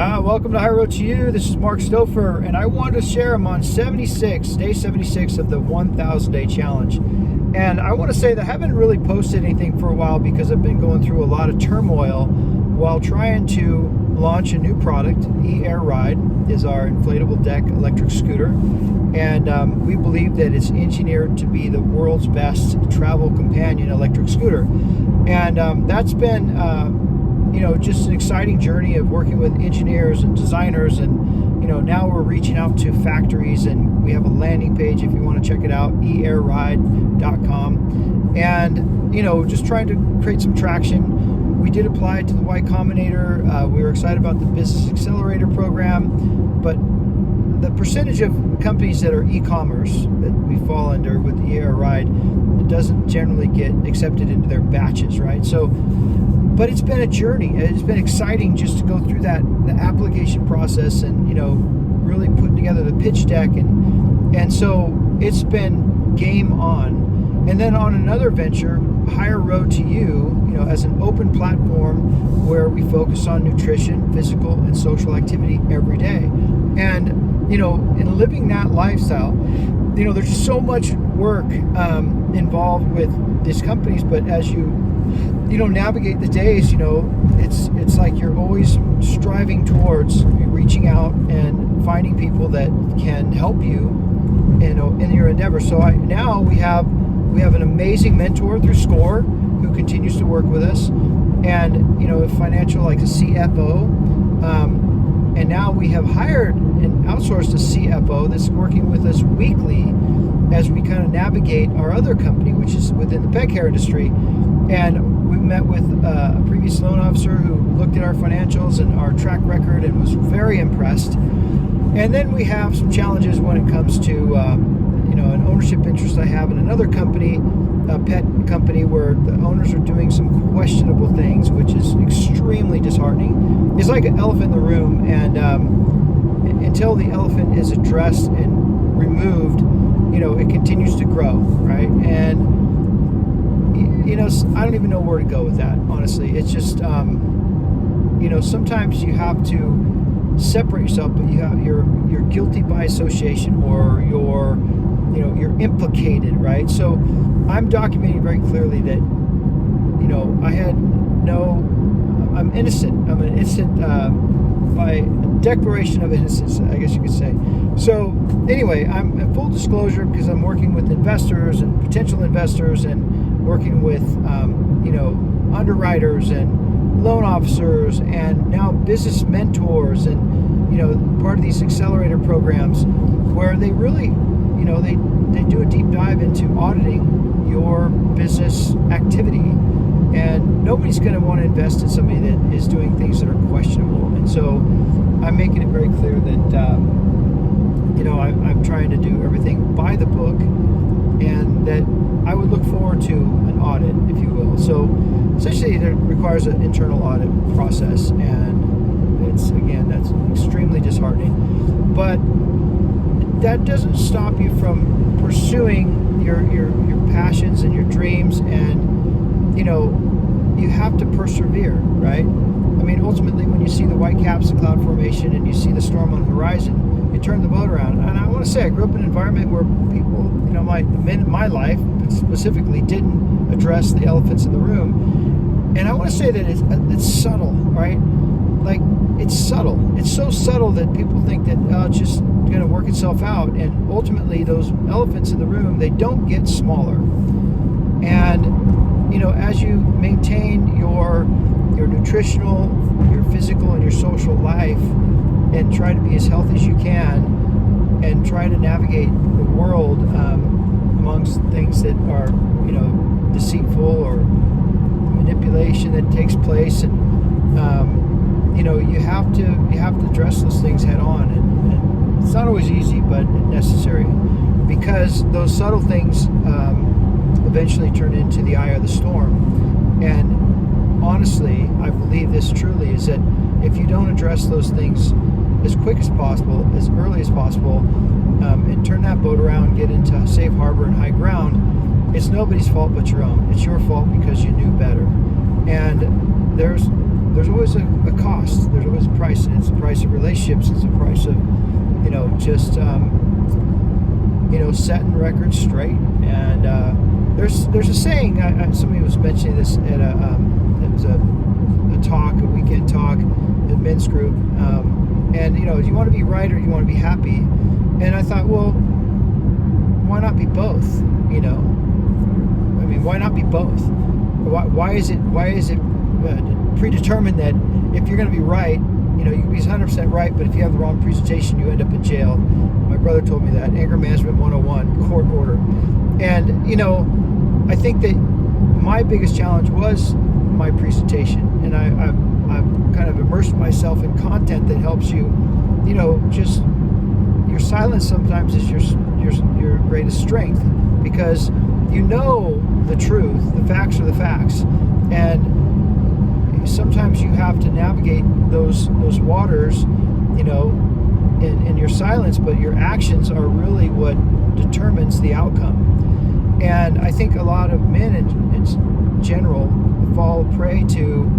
Welcome to High Road to You. This is Mark Stofer, and I wanted to share I'm on day 76 of the 1,000 Day Challenge. And I want to say that I haven't really posted anything for a while because I've been going through a lot of turmoil while trying to launch a new product. E-AirRide is our inflatable deck electric scooter, and we believe that it's engineered to be the world's best travel companion electric scooter. And that's been just an exciting journey of working with engineers and designers, and now we're reaching out to factories, and we have a landing page if you want to check it out, E-AirRide.com, and just trying to create some traction. We did apply to the Combinator. We were excited about the Business Accelerator program, but the percentage of companies that are e-commerce that we fall under with the E-AirRide, it doesn't generally get accepted into their batches, right? But it's been a journey. It's been exciting just to go through the application process and, really putting together the pitch deck. And so it's been game on. And then on another venture, Higher Road to You, as an open platform where we focus on nutrition, physical and social activity every day. And, in living that lifestyle, there's just so much work involved with these companies, but as you navigate the days, it's like you're always striving towards reaching out and finding people that can help you, in your endeavor. So now we have an amazing mentor through SCORE who continues to work with us, and a financial, like a CFO, and now we have hired and outsourced a CFO that's working with us weekly as we kind of navigate our other company, which is within the pet care industry. And we met with a previous loan officer who looked at our financials and our track record and was very impressed. And then we have some challenges when it comes to, an ownership interest I have in another company, a pet company, where the owners are doing some questionable things, which is extremely disheartening. It's like an elephant in the room, and until the elephant is addressed and removed, it continues to grow, right? And I don't even know where to go with that, honestly. It's just, sometimes you have to separate yourself, but you're guilty by association, or you're implicated, right? So I'm documenting very clearly that, I'm innocent. I'm an innocent by declaration of innocence, I guess you could say. So anyway, I'm in full disclosure because I'm working with investors and potential investors, and working with underwriters and loan officers, and now business mentors, and part of these accelerator programs where they really they do a deep dive into auditing your business activity, and nobody's going to want to invest in somebody that is doing things that are questionable. And so I'm making it very clear that I'm trying to do everything by the book, and that I would look forward to an audit, if you will. So essentially it requires an internal audit process, and that's extremely disheartening. But that doesn't stop you from pursuing your passions and your dreams, and you have to persevere, right? I mean, ultimately, when you see the white caps of cloud formation and you see the storm on the horizon, you turn the boat around. And I want to say, I grew up in an environment where people, the men in my life specifically, didn't address the elephants in the room. And I want to say that it's subtle, right? Like, it's subtle. It's so subtle that people think that it's just going to work itself out. And ultimately, those elephants in the room, they don't get smaller. And, as you maintain your nutritional, your physical, and your social life, and try to be as healthy as you can, and try to navigate the world amongst things that are, deceitful, or manipulation that takes place, and you have to address those things head on, and it's not always easy, but necessary, because those subtle things eventually turn into the eye of the storm. And honestly, I believe this truly is that if you don't address those things as quick as possible, as early as possible, and turn that boat around, get into safe harbor and high ground, it's nobody's fault but your own. It's your fault because you knew better. And there's there's always a cost. There's always a price, and it's the price of relationships. It's the price of, just setting records straight. And there's a saying. Somebody was mentioning this at it was a weekend talk at men's group. And do you want to be right or do you want to be happy? And I thought, well, why not be both? Why not be both? Why is it predetermined that if you're going to be right, you can be 100% right, but if you have the wrong presentation, you end up in jail? My brother told me that. Anger Management 101, court order. And, I think that my biggest challenge was my presentation. And I've kind of immersed myself in content that helps you, just your silence sometimes is your greatest strength, because the truth, the facts are the facts. And sometimes you have to navigate those waters, in your silence, but your actions are really what determines the outcome. And I think a lot of men in general fall prey to,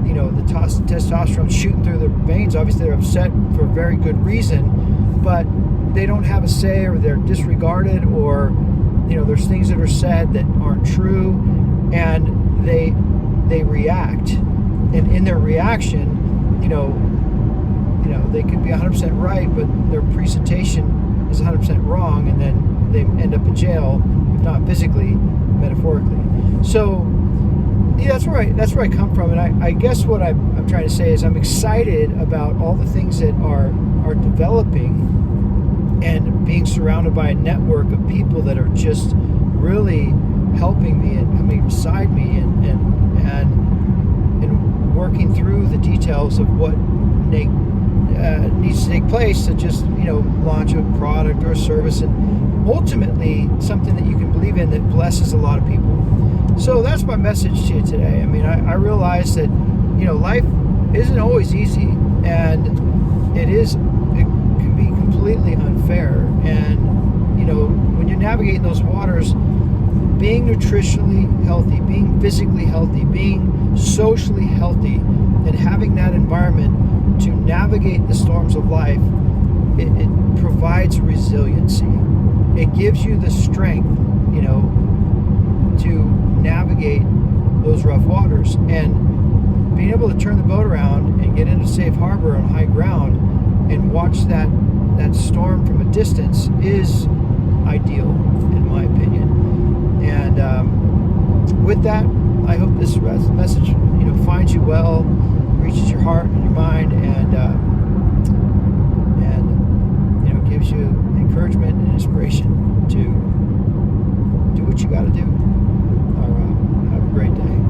the testosterone shooting through their veins. Obviously, they're upset for a very good reason, but they don't have a say, or they're disregarded, or, there's things that are said that aren't true, and they react. And in their reaction, they could be 100% right, but their presentation is 100% wrong, and then they end up in jail, if not physically, metaphorically. So, yeah, that's where I come from. And I guess what I'm trying to say is I'm excited about all the things that are developing, and being surrounded by a network of people that are just really helping me and coming beside me and working through the details of what needs to take place to just launch a product or a service, and ultimately something that you can believe in that blesses a lot of people. So that's my message to you today. I realize that life isn't always easy, and it can be completely unfair. And when you're navigating those waters, being nutritionally healthy, being physically healthy, being socially healthy, and having that environment to navigate the storms of life, it provides resiliency. It gives you the strength, to navigate those rough waters. And being able to turn the boat around and get into safe harbor on high ground and watch that storm from a distance is ideal, in my opinion. And with that, I hope this message, finds you well, reaches your heart and your mind, and gives you encouragement and inspiration to do what you got to do. Have a great day.